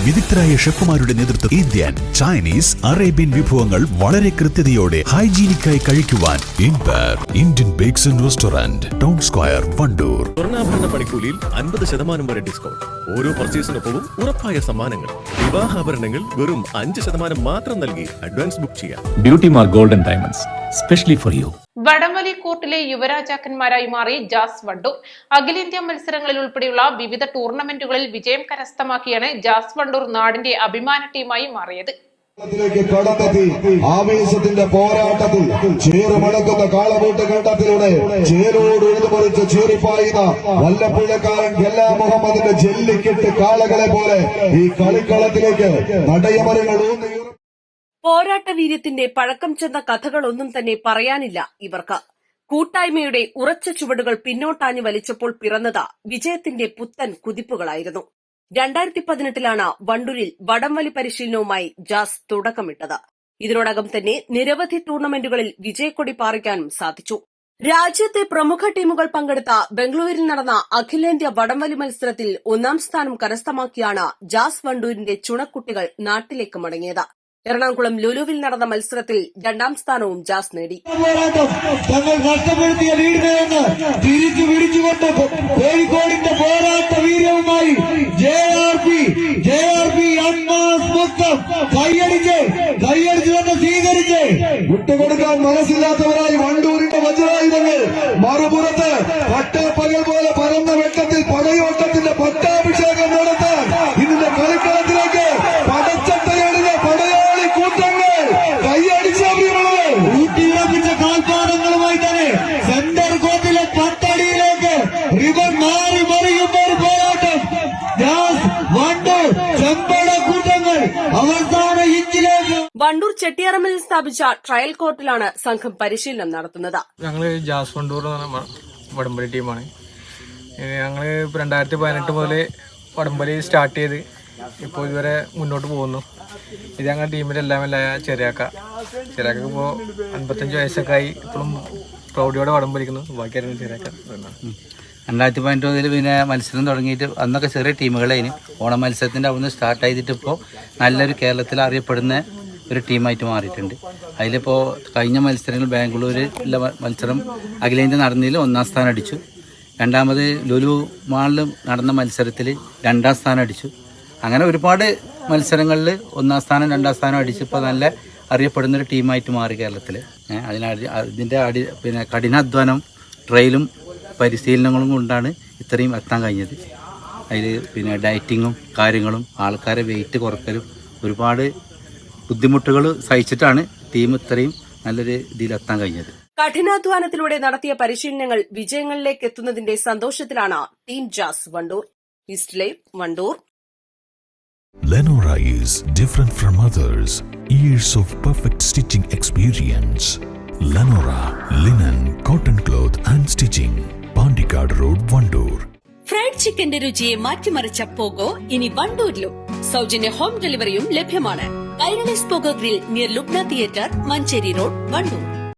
വിദഗ്ധരായ ഷെഫുമാരുടെ നേതൃത്വം Indian, Chinese, Arabian വിഭവങ്ങൾ വളരെ കൃത്യതയോടെ ഹൈജീനിക്കായി കഴിക്കുവാൻ Indian bakes and restaurant, town square, Wandoor. സ്വർണ്ണാഭരണ പണിക്കൂലിയിൽ 50% വരെ ഡിസ്കൗണ്ട്. ഓരോ പർച്ചേസിനൊപ്പവും ഉറപ്പായ സമ്മാനങ്ങൾ. വിവാഹാഭരണങ്ങൾ വെറും 5% മാത്രം നൽകി അഡ്വാൻസ് ബുക്ക് ചെയ്യാം. Beauty mark golden diamonds, specially for you. വടംവലി കോർട്ടിലെ യുവരാജാക്കന്മാരായി മാറി ജാസ് വണ്ടൂർ. അഖിലേന്ത്യാ മത്സരങ്ങളിൽ ഉൾപ്പെടെയുള്ള വിവിധ ടൂർണമെന്റുകളിൽ വിജയം കരസ്ഥമാക്കിയാണ് ജാസ് വണ്ടൂർ നാടിന്റെ അഭിമാന ടീമായി മാറിയത്. ആവേശത്തിന്റെ പോരാട്ടത്തിൽ ചേറുമടക്കുന്ന കാളകൂട്ട് ഘട്ടത്തിലൂടെ ചേരോട് എഴുതുമറിച്ച് ചേറിപ്പായുന്ന വല്ലപ്പുഴക്കാരൻ ഗല്ലാ മുഹമ്മദിന്റെ ജല്ലിക്കെട്ട് കാളകളെ പോലെ ഈ കളിക്കളത്തിലേക്ക് നടയമരങ്ങൾ പോരാട്ട വീര്യത്തിന്റെ പഴക്കം ചെന്ന കഥകളൊന്നും തന്നെ പറയാനില്ല ഇവർക്ക്. കൂട്ടായ്മയുടെ ഉറച്ച ചുവടുകൾ പിന്നോട്ടാഞ്ഞു വലിച്ചപ്പോൾ പിറന്നത് വിജയത്തിന്റെ പുത്തൻ കുതിപ്പുകളായിരുന്നു. 2018 വണ്ടൂരിൽ വടംവലി പരിശീലനവുമായി ജാസ് തുടക്കമിട്ടത്. ഇതിനോടകം തന്നെ നിരവധി ടൂർണമെന്റുകളിൽ വിജയക്കൊടി പാറിക്കാനും സാധിച്ചു. രാജ്യത്തെ പ്രമുഖ ടീമുകൾ പങ്കെടുത്ത ബംഗളൂരിൽ നടന്ന അഖിലേന്ത്യാ വടംവലി മത്സരത്തിൽ 1ാം സ്ഥാനം കരസ്ഥമാക്കിയാണ് ജാസ് വണ്ടൂരിന്റെ ചുണക്കുട്ടികൾ നാട്ടിലേക്ക് മടങ്ങിയത്. എറണാകുളം ലുലുവിൽ നടന്ന മത്സരത്തിൽ 2ാം സ്ഥാനവും ജാസ് നേടി. തങ്ങൾ നഷ്ടപ്പെടുത്തിയ ലീഡിനെ തിരിച്ചു പിടിച്ചുകൊണ്ട് കോഴിക്കോടിന്റെ പോരാട്ട വീര്യവുമായി JRP കൈയടിച്ച് തന്നെ സ്വീകരിച്ച് വിട്ടുകൊടുക്കാൻ മനസ്സില്ലാത്തവരായി വണ്ടൂരിന്റെ വജ്രായുധങ്ങൾ മറുപുറത്ത് പട്ടപ്പകൽ പോലെ പരന്ന വെട്ടത്തിൽ പടയോട്ടത്തിന്റെ പട്ടാഭിഷേകം നടത്താൻ ഇതിന്റെ കളിക്കളത്തിലേക്ക് പടച്ചട്ടയടിഞ്ഞ പടയാളി കൂട്ടങ്ങൾ ഊട്ടിയുറപ്പിച്ച കാൽപ്പാടങ്ങളുമായി തന്നെ സെന്റർ കോർട്ടിലെ പത്തടിയിലേക്ക് റിബൺ മാറി മറിയുന്ന ഒരു പോരാട്ടം. വണ്ടൂർ ചെമ്പട കൂട്ടങ്ങൾ അവസാന ഇഞ്ചിലേക്ക്. വണ്ടൂർ ചെട്ടിയാറമ്മിൽ സ്ഥാപിച്ച ട്രയൽ കോർട്ടിലാണ് സംഘം പരിശീലനം നടത്തുന്നത്. ഞങ്ങള് ജാസ് വണ്ടൂർ എന്ന് പറഞ്ഞ വടംവലി ടീമാണ്. ഞങ്ങള് 2018 മുതൽ വടംവലി സ്റ്റാർട്ട് ചെയ്ത് ഇപ്പോൾ ഇതുവരെ മുന്നോട്ട് പോകുന്നു. ഇത് ഞങ്ങളുടെ ടീമിലെ എല്ലാമല്ല ചെറിയാക്ക ഇപ്പോൾ 55 വയസ്സൊക്കെ ആയി ഇപ്പോഴും പ്രൗഢിയോടെ വടംവലിക്കുന്നു. ബാക്കിയായിരുന്നു ചെറിയാക്ക. 2018 മുതൽ പിന്നെ മത്സരം തുടങ്ങിയിട്ട് അന്നൊക്കെ ചെറിയ ടീമുകളായിരുന്നു. ഓണം മത്സരത്തിൻ്റെ അവിടുന്ന് സ്റ്റാർട്ട് ചെയ്തിട്ട് ഇപ്പോൾ നല്ലൊരു കേരളത്തിൽ അറിയപ്പെടുന്ന ഒരു ടീമായിട്ട് മാറിയിട്ടുണ്ട്. അതിലിപ്പോൾ കഴിഞ്ഞ മത്സരങ്ങൾ ബാംഗ്ലൂരിലെ മത്സരം അഖിലേന്ത്യ നടന്നതിൽ 1ാം സ്ഥാനം അടിച്ചു. രണ്ടാമത് ലുലു മാളിൽ നടന്ന മത്സരത്തിൽ 2ാം സ്ഥാനം അടിച്ചു. അങ്ങനെ ഒരുപാട് മത്സരങ്ങളിൽ 1ാം സ്ഥാനം 2ാം സ്ഥാനം അടിച്ചപ്പോൾ നല്ല അറിയപ്പെടുന്നൊരു ടീമായിട്ട് മാറി കേരളത്തിൽ. ഇതിൻ്റെ പിന്നെ കഠിനാധ്വാനം, ട്രയലും പരിശീലനങ്ങളും കൊണ്ടാണ് ഇത്രയും എത്താൻ കഴിഞ്ഞത്. അതിൽ പിന്നെ ഡയറ്റിങ്ങും കാര്യങ്ങളും ആൾക്കാരെ വെയിറ്റ് കുറക്കലും ഒരുപാട് ബുദ്ധിമുട്ടുകൾ സഹിച്ചിട്ടാണ് ടീം ഇത്രയും നല്ലൊരു ഇതിലെത്താൻ കഴിഞ്ഞത്. കഠിനാധ്വാനത്തിലൂടെ നടത്തിയ പരിശീലനങ്ങൾ വിജയങ്ങളിലേക്ക് എത്തുന്നതിന്റെ സന്തോഷത്തിലാണ് team jazz Wandoor. East live, Wandoor. Lenora is different from others. Years of perfect stitching experience. Lenora linen, cotton cloth and stitching. Pandikad Road, Vandoor. Fried ചിക്കന്റെ രുചിയെ മാറ്റിമറിച്ച പോഗോ ഇനി വണ്ടൂരിലും. സൗജന്യ ഹോം ഡെലിവറിയും ലഭ്യമാണ്. Kairali pogo grill near Lubna theatre, Manjeri road, Wandoor.